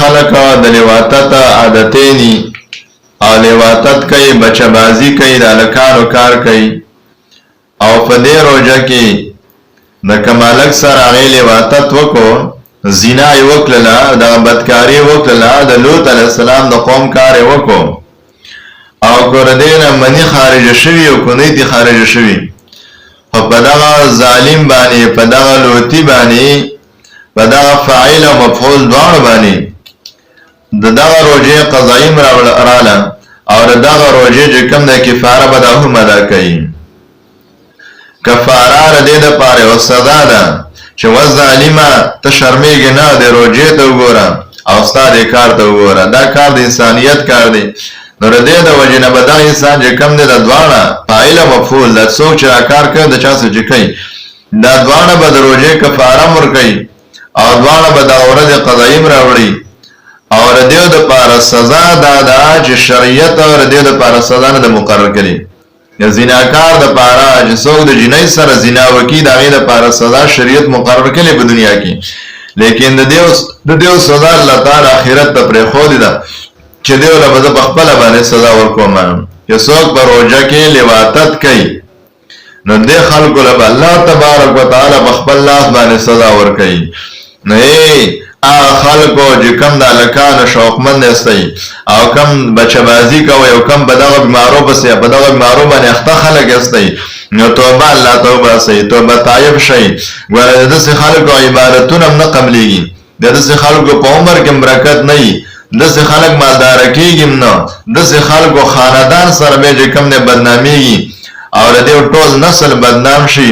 خلق د لواتت عادتینی او لواتت کوي بچبازی کوي د الکانو کار کوي او په دې روژه کې د کمالک سره هغې لواتت وکړو زنا یې وکړله دغه بدکاري یې وکړله د لوط علیه السلام د قوم کار یې وکړو او که د دې نه مني خارجه شوي او که نه دي خارجه شوي خو په دغه ظالم باندې په دغه لوطي باندې په دغه فاعل او مفعول دواړو باندې د دغه روژې قضایي راغله او د دغه روژې چې کوم دی کفاره به دا هم ادا کوي کفاره د دې دپاره یوه سزا ده چې و ظالمه ته شرمېږې نه د روژې ته وګوره او ستا دې کار ته وګوره دا کار د انسانیت کار دی نو د دې د وجې نه به دغه انسان چې کوم دی د دواړه فاعل او مفعول دا څوک چې دا کار کوي د چا څه چې کوي دا دواړه به د روژې کفاره هم ورکوي او دواړه به دغه ورځې قضایي هم راوړي او د دې دپاره سزا دا ده چې شریعت د دې دپاره سزا نه ده مقرر کړي د زناکار دپاره چې څوک د جنۍ سره زنا وکړي د هغې دپاره سزا شریعت مقرر کړې په دنیا کې لیکن د دې سزا الله تعالی آخرت ته پرېښودې ده چې دې له به زه په خپله باندې سزا ورکوم چې څوک په روژه کې لواتت کوي نو دې خلکو له به الله تبارک وتعالی په خپل لاس باندې سزا ورکوي نو هغه خلکو چې کوم د هلکانو شوقمند یاستئ او کوم بچهبازي کوئ او کوم په دغه بیمارو پسې په دغه بیمارو باندې اخته خلک یاستئ نو توبه الله ته وباسئ توبه طایب شئ ګوره د داسې خلکو عبادتونه هم نه قبلیږي د داسې خلکو په عمر کې برکت نه وي داسې خلک مالداره کېږي هم نه داسې خلکو خاندان سره به چې کوم دی بدنامېږي او د دې ټول نسل بدنام شي